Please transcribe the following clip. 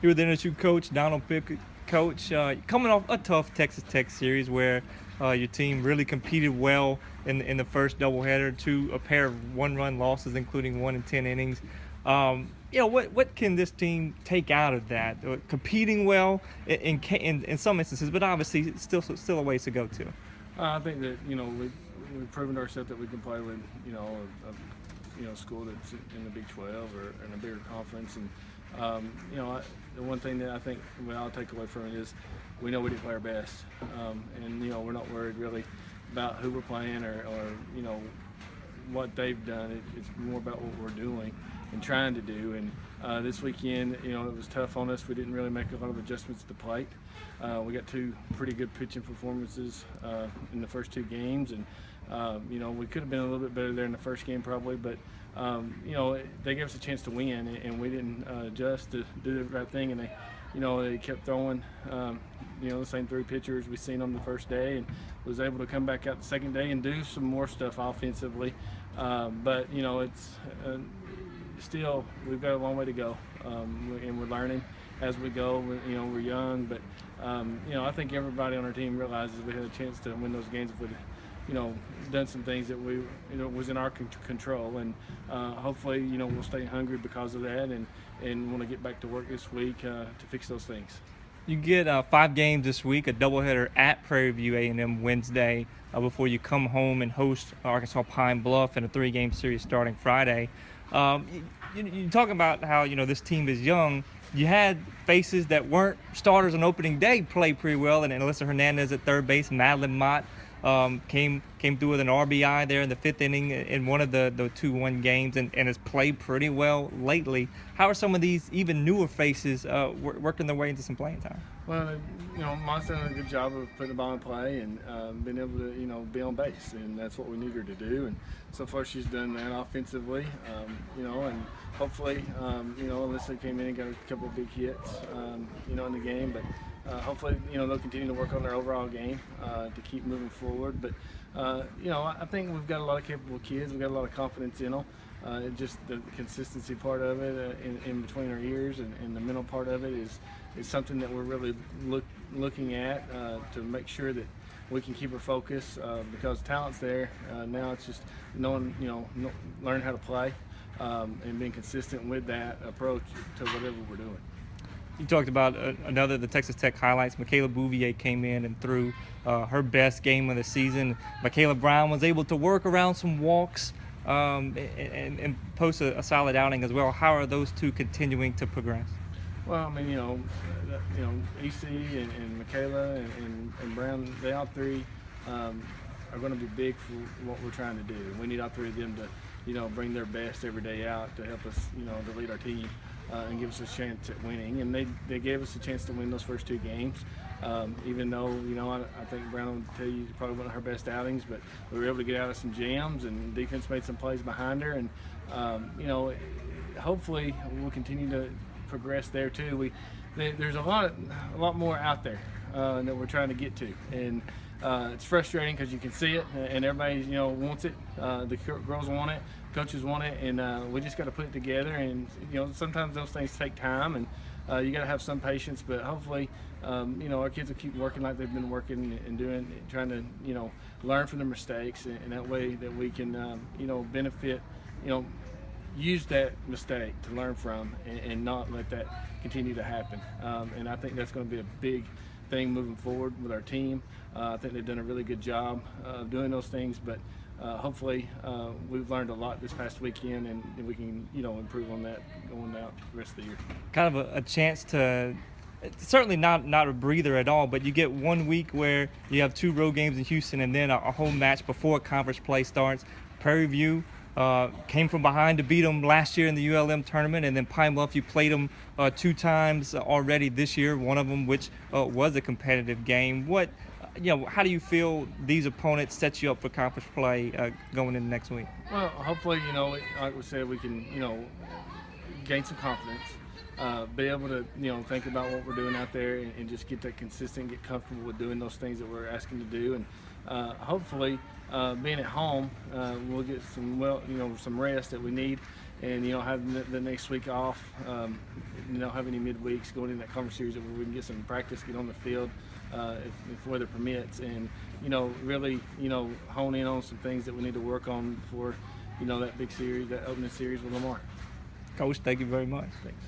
You're the NSU coach, Donald Pickett. Coach, coming off a tough Texas Tech series where your team really competed well in the first doubleheader to a pair of one-run losses, including 1 in 10 innings. What can this team take out of that? Competing well in some instances, but obviously still a ways to go too. I think that we've proven to ourselves that we can play with a school that's in the Big 12 or in a bigger conference, and the one thing that I think I'll take away from it is we know we didn't play our best, and we're not worried really about who we're playing or what they've done. It's more about what we're doing and trying to do. And this weekend, it was tough on us. We didn't really make a lot of adjustments at the plate. We got two pretty good pitching performances in the first two games, and we could have been a little bit better there in the first game probably, but they gave us a chance to win, and we didn't adjust to do the right thing, and they kept throwing the same three pitchers we seen on the first day, and was able to come back out the second day and do some more stuff offensively, but it's still, we've got a long way to go, and we're learning as we go. We're young, but I think everybody on our team realizes we had a chance to win those games if we'd done some things that we was in our control, and hopefully we'll stay hungry because of that, and want to get back to work this week to fix those things. You get 5 games this week, a doubleheader at Prairie View A&M Wednesday before you come home and host Arkansas Pine Bluff in a 3-game series starting Friday. You talk about how this team is young. You had faces that weren't starters on opening day play pretty well, and Alyssa Hernandez at third base, Madeline Mott came through with an RBI there in the 5th inning in one of the 2-1 games, and has played pretty well lately. How are some of these even newer faces working their way into some playing time? Well, Mott's done a good job of putting the ball in play and being able to, be on base, and that's what we need her to do. And so far, she's done that offensively, and hopefully, Alyssa came in and got a couple of big hits, in the game, but. Hopefully, they'll continue to work on their overall game to keep moving forward. But, I think we've got a lot of capable kids. We've got a lot of confidence in them. Just the consistency part of it in between our ears and the mental part of it is something that we're really looking at to make sure that we can keep our focus because talent's there. Now it's just knowing, learning how to play and being consistent with that approach to whatever we're doing. You talked about another of the Texas Tech highlights. Michaela Bouvier came in and threw her best game of the season. Michaela Brown was able to work around some walks and post a solid outing as well. How are those two continuing to progress? Well, EC and Michaela and Brown, they all three are going to be big for what we're trying to do. We need all three of them to, bring their best every day out to help us, to lead our team. And give us a chance at winning, and they gave us a chance to win those first 2 games. Even though I think Brown would tell you probably one of her best outings, but we were able to get out of some jams, and defense made some plays behind her, and hopefully we'll continue to progress there too. There's a lot more out there that we're trying to get to, and it's frustrating because you can see it, and everybody wants it. The girls want it, coaches want it, and we just got to put it together. And sometimes those things take time, and you got to have some patience. But hopefully, our kids will keep working like they've been working and doing, trying to learn from their mistakes, and that way that we can benefit, use that mistake to learn from, and not let that continue to happen. And I think that's going to be a big thing moving forward with our team. I think they've done a really good job of doing those things, but hopefully we've learned a lot this past weekend, and we can improve on that going out the rest of the year. Kind of a chance to, certainly not a breather at all, but you get 1 week where you have 2 road games in Houston and then a home match before conference play starts. Prairie View came from behind to beat them last year in the ULM tournament, and then Pine Bluff, you played them 2 times already this year, one of them which was a competitive game. How do you feel these opponents set you up for conference play going into next week? Well, hopefully, like we said, we can, gain some confidence, be able to, think about what we're doing out there, and just get that consistent, get comfortable with doing those things that we're asking to do, and hopefully, being at home, we'll get some rest that we need, and having the next week off, not have any midweeks going into that conference series where we can get some practice, get on the field if weather permits, and really hone in on some things that we need to work on for that big series, that opening series with Lamar. Coach, thank you very much. Thanks.